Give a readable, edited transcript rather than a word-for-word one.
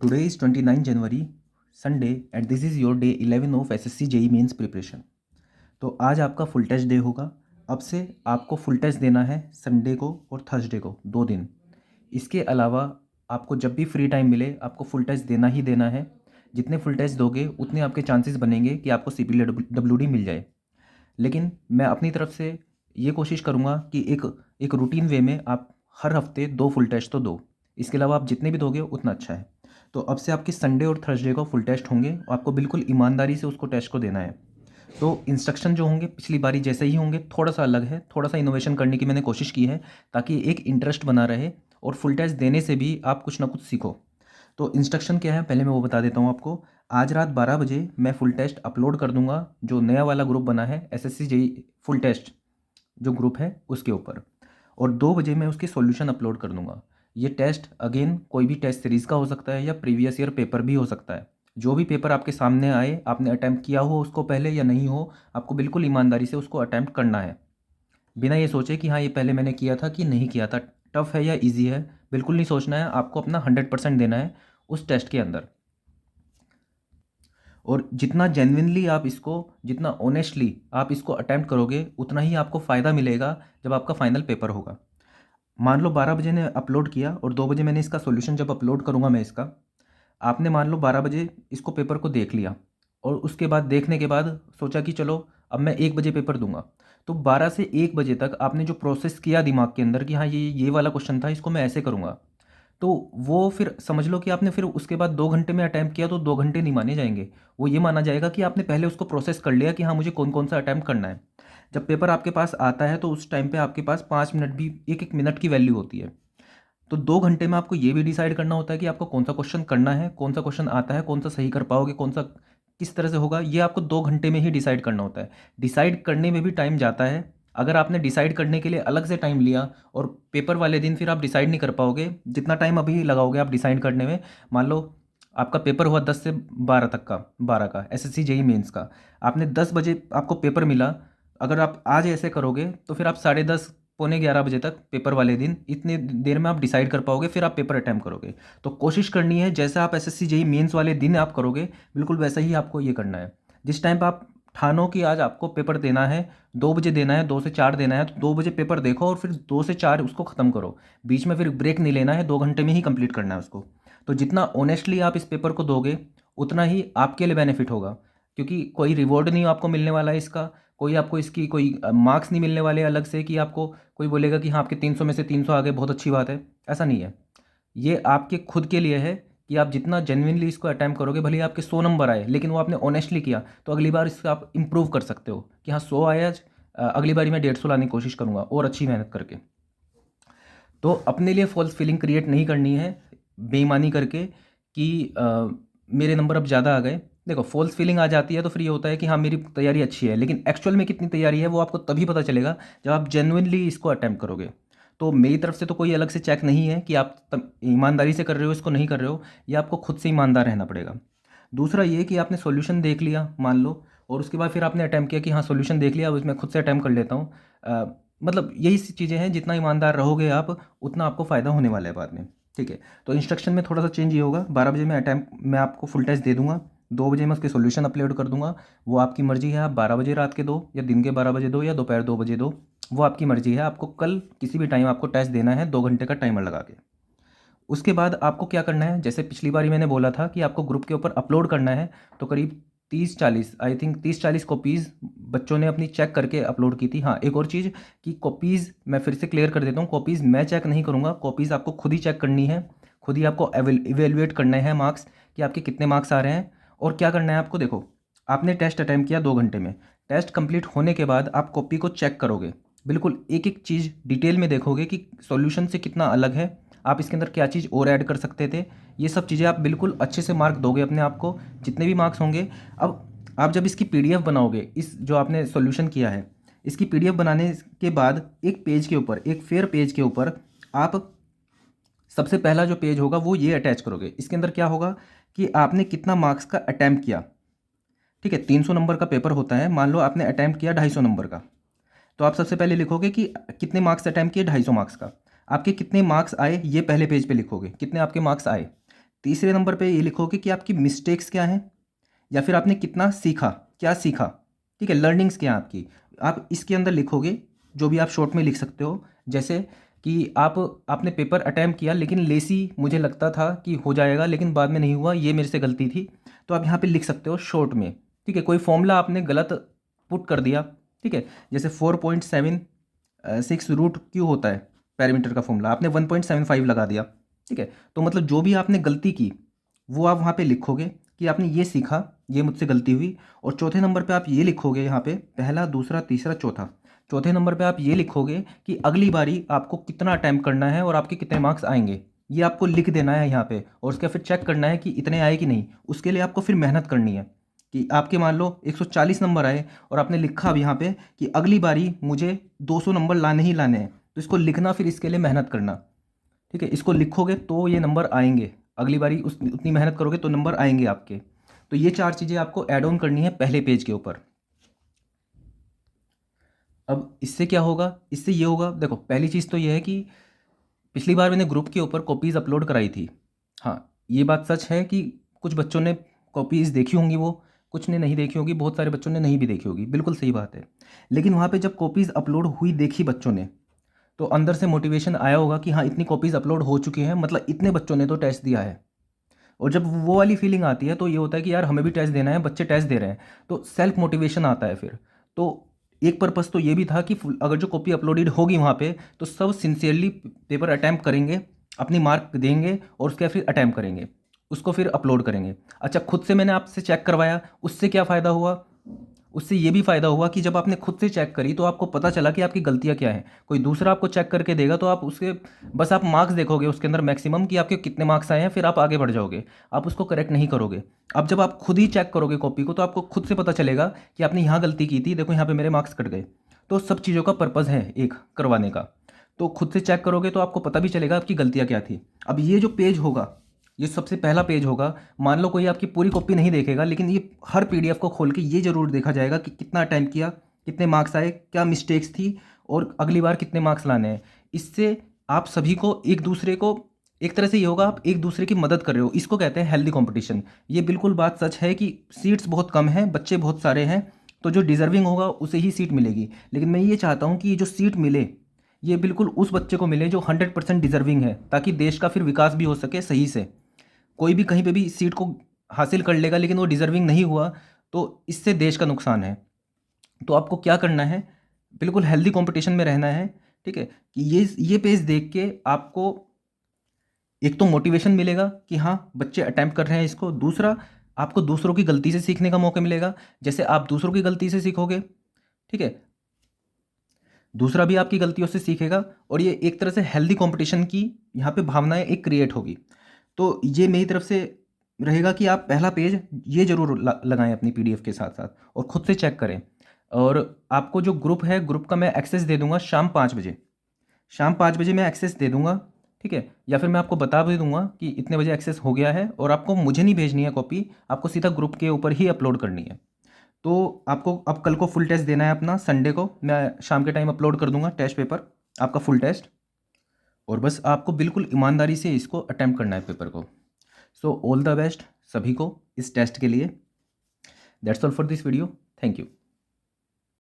Today is 29 January, Sunday, and this is your day 11 of SSC JEE mains preparation. तो आज आपका full test day होगा। अब से आपको फुल टेस्ट देना है संडे को और थर्सडे को, 2 दिन। इसके अलावा आपको जब भी फ्री टाइम मिले आपको फुल टेस्ट देना ही देना है। जितने फुल टेस्ट दोगे उतने आपके चांसेस बनेंगे कि आपको CPL-WD मिल जाए। लेकिन मैं अपनी तरफ से ये कोशिश करूँगा कि एक रूटीन वे में आप हर हफ्ते 2 फुल टेस्ट तो दो। इसके अलावा आप जितने भी दोगे उतना अच्छा है। तो अब से आपके संडे और थर्सडे को फुल टेस्ट होंगे और आपको बिल्कुल ईमानदारी से उसको टेस्ट को देना है। तो इंस्ट्रक्शन जो होंगे पिछली बारी जैसे ही होंगे, थोड़ा सा अलग है, थोड़ा सा इनोवेशन करने की मैंने कोशिश की है ताकि एक इंटरेस्ट बना रहे और फुल टेस्ट देने से भी आप कुछ ना कुछ सीखो। तो इंस्ट्रक्शन क्या है पहले मैं वो बता देता हूँ आपको। आज रात 12 बजे मैं फुल टेस्ट अपलोड कर दूंगा, जो नया वाला ग्रुप बना है SSC JEE फुल टेस्ट जो ग्रुप है उसके ऊपर, और 2 बजे मैं उसकी सॉल्यूशन अपलोड कर दूंगा। ये टेस्ट अगेन कोई भी टेस्ट सीरीज़ का हो सकता है या प्रीवियस ईयर पेपर भी हो सकता है। जो भी पेपर आपके सामने आए, आपने अटैम्प्ट किया हो उसको पहले या नहीं हो, आपको बिल्कुल ईमानदारी से उसको अटैम्प्ट करना है, बिना ये सोचे कि हाँ ये पहले मैंने किया था कि नहीं किया था, टफ़ है या ईजी है। बिल्कुल नहीं सोचना है, आपको अपना 100% देना है उस टेस्ट के अंदर। और जितना जेन्युइनली आप इसको, जितना ऑनेस्टली आप इसको अटैम्प्ट करोगे, उतना ही आपको फ़ायदा मिलेगा जब आपका फाइनल पेपर होगा। मान लो 12 बजे ने अपलोड किया और 2 बजे मैंने इसका सॉल्यूशन जब अपलोड करूँगा मैं इसका, आपने मान लो 12 बजे इसको पेपर को देख लिया और उसके बाद देखने के बाद सोचा कि चलो अब मैं 1 बजे पेपर दूंगा। तो 12 से 1 बजे तक आपने जो प्रोसेस किया दिमाग के अंदर कि हाँ ये वाला क्वेश्चन था, इसको मैं ऐसे करूँगा, तो वो फिर समझ लो कि आपने फिर उसके बाद 2 घंटे में अटैम्प्ट किया तो 2 घंटे नहीं माने जाएंगे। वो ये माना जाएगा कि आपने पहले उसको प्रोसेस कर लिया कि हाँ मुझे कौन कौन सा अटैम्प्ट करना है। जब पेपर आपके पास आता है तो उस टाइम पे आपके पास 5 मिनट भी, एक एक मिनट की वैल्यू होती है। तो 2 घंटे में आपको ये भी डिसाइड करना होता है कि आपको कौन सा क्वेश्चन करना है, कौन सा क्वेश्चन आता है, कौन सा सही कर पाओगे, कौन सा किस तरह से होगा, ये आपको 2 घंटे में ही डिसाइड करना होता है। डिसाइड करने में भी टाइम जाता है। अगर आपने डिसाइड करने के लिए अलग से टाइम लिया और पेपर वाले दिन फिर आप डिसाइड नहीं कर पाओगे, जितना टाइम अभी लगाओगे आप डिसाइड करने में। मान लो आपका पेपर हुआ 10 से 12 तक का, 12 का SSC JEE मेंस का, आपने 10 बजे आपको पेपर मिला। अगर आप आज ऐसे करोगे तो फिर आप 10:30 पौने 11 बजे तक पेपर वाले दिन, इतनी देर में आप डिसाइड कर पाओगे, फिर आप पेपर अटैम्प्ट करोगे। तो कोशिश करनी है जैसा आप SSC JEE मेंस वाले दिन आप करोगे, बिल्कुल वैसा ही आपको ये करना है। जिस टाइम पर आप ठानो कि आज आपको पेपर देना है, 2 बजे देना है, 2 से 4 देना है, तो 2 बजे पेपर देखो और फिर 2 से 4 उसको ख़त्म करो। बीच में फिर ब्रेक नहीं लेना है, 2 घंटे में ही कंप्लीट करना है उसको। तो जितना ऑनेस्टली आप इस पेपर को दोगे उतना ही आपके लिए बेनिफिट होगा, क्योंकि कोई रिवॉर्ड नहीं आपको मिलने वाला है इसका, कोई आपको इसकी कोई मार्क्स नहीं मिलने वाले अलग से कि आपको कोई बोलेगा कि हाँ आपके 300 में से 300 आ गए, बहुत अच्छी बात है। ऐसा नहीं है। ये आपके खुद के लिए है कि आप जितना जेन्युइनली इसको अटैम्प्ट करोगे, भले ही आपके 100 नंबर आए लेकिन वो आपने ऑनेस्टली किया, तो अगली बार इससे आप इम्प्रूव कर सकते हो कि हाँ 100 आए आज, अगली बारी मैं 150 लाने की कोशिश करूँगा और अच्छी मेहनत करके। तो अपने लिए फॉल्स फीलिंग क्रिएट नहीं करनी है बेईमानी करके कि मेरे नंबर अब ज़्यादा आ गए। देखो फॉल्स फीलिंग आ जाती है तो फिर ये होता है कि हाँ मेरी तैयारी अच्छी है, लेकिन एक्चुअल में कितनी तैयारी है वो आपको तभी पता चलेगा जब आप जेन्युइनली इसको अटैम्प्ट करोगे। तो मेरी तरफ से तो कोई अलग से चेक नहीं है कि आप ईमानदारी से कर रहे हो इसको नहीं कर रहे हो, ये आपको खुद से ईमानदार रहना पड़ेगा। दूसरा ये कि आपने सॉल्यूशन देख लिया मान लो, और उसके बाद फिर आपने अटैम्प्ट किया कि हाँ सॉल्यूशन देख लिया, अब इसमें खुद से अटैम्प्ट कर लेता हूँ। मतलब यही सी चीज़ें हैं, जितना ईमानदार रहोगे आप उतना आपको फ़ायदा होने वाला है बाद में। ठीक है, तो इंस्ट्रक्शन में थोड़ा सा चेंज ये होगा, 12 बजे मैं आपको फुल टेस्ट दे दूंगा, 2 बजे मैं उसके सॉल्यूशन अपलोड कर दूंगा। वो आपकी मर्ज़ी है, आप 12 बजे रात के दो या दिन के 12 बजे दो या दोपहर 2 बजे दो, वो आपकी मर्ज़ी है। आपको कल किसी भी टाइम आपको टेस्ट देना है 2 घंटे का टाइमर लगा के। उसके बाद आपको क्या करना है, जैसे पिछली बारी मैंने बोला था कि आपको ग्रुप के ऊपर अपलोड करना है, तो करीब 30-40, आई थिंक 30-40 कॉपीज़ बच्चों ने अपनी चेक करके अपलोड की थी। हाँ एक और चीज़ कि कॉपीज़ मैं फिर से क्लियर कर देता हूँ, कॉपीज़ मैं चेक नहीं करूँगा, कॉपीज़ आपको खुद ही चेक करनी है, खुद ही आपको इवेलुएट करने हैं मार्क्स कि आपके कितने मार्क्स आ रहे हैं। और क्या करना है आपको, देखो आपने टेस्ट अटैम्प्ट किया 2 घंटे में, टेस्ट कंप्लीट होने के बाद आप कॉपी को चेक करोगे, बिल्कुल एक एक चीज़ डिटेल में देखोगे कि सॉल्यूशन से कितना अलग है, आप इसके अंदर क्या चीज़ और ऐड कर सकते थे। ये सब चीज़ें आप बिल्कुल अच्छे से मार्क दोगे अपने आप को, जितने भी मार्क्स होंगे। अब आप जब इसकी पीडीएफ बनाओगे, इस जो आपने सॉल्यूशन किया है इसकी पीडीएफ बनाने के बाद एक पेज के ऊपर, एक फेयर पेज के ऊपर आप सबसे पहला जो पेज होगा वो ये अटैच करोगे। इसके अंदर क्या होगा कि आपने कितना मार्क्स का अटैम्प्ट किया। ठीक है, 300 नंबर का पेपर होता है, मान लो आपने अटैम्प्ट किया 250 नंबर का, तो आप सबसे पहले लिखोगे कि कितने मार्क्स अटैम्प्ट किए, 250 मार्क्स का। आपके कितने मार्क्स आए ये पहले पेज पे लिखोगे, कितने आपके मार्क्स आए। तीसरे नंबर पे ये लिखोगे कि आपकी मिस्टेक्स क्या हैं, या फिर आपने कितना सीखा, क्या सीखा, ठीक है, लर्निंग्स क्या हैं आपकी। आप इसके अंदर लिखोगे, जो भी आप शॉर्ट में लिख सकते हो, जैसे कि आपने पेपर अटैम्प्ट किया लेकिन लेसी मुझे लगता था कि हो जाएगा लेकिन बाद में नहीं हुआ, ये मेरे से गलती थी। तो आप यहाँ पे लिख सकते हो शॉर्ट में, ठीक है। कोई फॉर्मूला आपने गलत पुट कर दिया, ठीक है, जैसे 4.76 रूट क्यू होता है पैरामीटर का फॉर्मूला, आपने 1.75 लगा दिया, ठीक है। तो मतलब जो भी आपने गलती की वो आप वहाँ पे लिखोगे कि आपने ये सीखा, ये मुझसे गलती हुई। और चौथे नंबर पे आप ये लिखोगे, यहाँ पे पहला, दूसरा, तीसरा, चौथा, चौथे नंबर पे आप ये लिखोगे कि अगली बारी आपको कितना अटैम्प्ट करना है और आपके कितने मार्क्स आएंगे, ये आपको लिख देना है यहाँ पे। और उसका फिर चेक करना है कि इतने आए कि नहीं, उसके लिए आपको फिर मेहनत करनी है। कि आपके मान लो 140 नंबर आए और आपने लिखा अब यहाँ पे कि अगली बारी मुझे 200 नंबर लाने ही लाने हैं, तो इसको लिखना, फिर इसके लिए मेहनत करना, ठीक है। इसको लिखोगे तो ये नंबर आएंगे, अगली बारी उतनी मेहनत करोगे तो नंबर आएंगे आपके। तो ये 4 चीज़ें आपको ऐड ऑन करनी है पहले पेज के ऊपर। अब इससे क्या होगा, इससे ये होगा, देखो पहली चीज़ तो ये है कि पिछली बार मैंने ग्रुप के ऊपर कॉपीज़ अपलोड कराई थी। हाँ, ये बात सच है कि कुछ बच्चों ने कॉपीज़ देखी होंगी, वो कुछ ने नहीं देखी होगी, बहुत सारे बच्चों ने नहीं भी देखी होगी, बिल्कुल सही बात है। लेकिन वहाँ पे जब कॉपीज़ अपलोड हुई देखी बच्चों ने, तो अंदर से मोटिवेशन आया होगा कि हाँ इतनी कॉपीज़ अपलोड हो चुकी हैं, मतलब इतने बच्चों ने तो टेस्ट दिया है। और जब वो वाली फीलिंग आती है तो ये होता है कि यार हमें भी टेस्ट देना है, बच्चे टेस्ट दे रहे हैं, तो सेल्फ मोटिवेशन आता है फिर। तो एक पर्पस तो ये भी था कि अगर जो कॉपी अपलोडेड होगी वहाँ पे, तो सब सिंसियरली पेपर अटैम्प्ट करेंगे, अपनी मार्क देंगे और उसके फिर अटैम्प्ट करेंगे, उसको फिर अपलोड करेंगे। अच्छा, खुद से मैंने आपसे चेक करवाया, उससे क्या फ़ायदा हुआ, उससे ये भी फ़ायदा हुआ कि जब आपने खुद से चेक करी तो आपको पता चला कि आपकी गलतियाँ क्या हैं। कोई दूसरा आपको चेक करके देगा तो आप उसके बस आप मार्क्स देखोगे उसके अंदर मैक्सिमम कि आपके कितने मार्क्स आए हैं, फिर आप आगे बढ़ जाओगे, आप उसको करेक्ट नहीं करोगे। अब जब आप खुद ही चेक करोगे कॉपी को, तो आपको खुद से पता चलेगा कि आपने यहाँ गलती की थी, देखो यहाँ पे मेरे मार्क्स कट गए। तो सब चीज़ों का पर्पज़ है एक करवाने का। तो खुद से चेक करोगे तो आपको पता भी चलेगा आपकी गलतियाँ क्या थी। अब ये जो पेज होगा, ये सबसे पहला पेज होगा। मान लो कोई आपकी पूरी कॉपी नहीं देखेगा, लेकिन ये हर पीडीएफ को खोल के ये जरूर देखा जाएगा कि कितना अटेम्प्ट किया, कितने मार्क्स आए, क्या मिस्टेक्स थी और अगली बार कितने मार्क्स लाने हैं। इससे आप सभी को एक दूसरे को, एक तरह से ये होगा आप एक दूसरे की मदद कर रहे हो, इसको कहते हैं हेल्दी कंपटीशन। ये बिल्कुल बात सच है कि सीट्स बहुत कम हैं, बच्चे बहुत सारे हैं, तो जो डिज़र्विंग होगा उसे ही सीट मिलेगी। लेकिन मैं ये चाहता हूँ कि ये जो सीट मिले, ये बिल्कुल उस बच्चे को मिले जो 100% डिज़र्विंग है, ताकि देश का फिर विकास भी हो सके सही से। कोई भी कहीं पे भी सीट को हासिल कर लेगा लेकिन वो डिज़र्विंग नहीं हुआ, तो इससे देश का नुकसान है। तो आपको क्या करना है, बिल्कुल हेल्दी कंपटीशन में रहना है, ठीक है। कि ये पेज देख के आपको एक तो मोटिवेशन मिलेगा कि हाँ बच्चे अटेम्प्ट कर रहे हैं इसको, दूसरा आपको दूसरों की गलती से सीखने का मौका मिलेगा, जैसे आप दूसरों की गलती से सीखोगे, ठीक है, दूसरा भी आपकी गलतियों से सीखेगा, और ये एक तरह से हेल्दी कंपटीशन की यहाँ पे भावनाएं एक क्रिएट होगी। तो ये मेरी तरफ से रहेगा कि आप पहला पेज ये ज़रूर लगाएं अपनी पीडीएफ के साथ साथ, और ख़ुद से चेक करें। और आपको जो ग्रुप है, ग्रुप का मैं एक्सेस दे दूंगा शाम 5 बजे, शाम 5 बजे मैं एक्सेस दे दूंगा, ठीक है। या फिर मैं आपको बता भी दूंगा कि इतने बजे एक्सेस हो गया है, और आपको मुझे नहीं भेजनी है कॉपी, आपको सीधा ग्रुप के ऊपर ही अपलोड करनी है। तो आपको अब कल को फुल टेस्ट देना है अपना, संडे को मैं शाम के टाइम अपलोड कर दूंगा टेस्ट पेपर, आपका फुल टेस्ट। और बस आपको बिल्कुल ईमानदारी से इसको अटेम्प्ट करना है पेपर को। सो ऑल द बेस्ट सभी को इस टेस्ट के लिए। That's all for this video, thank you.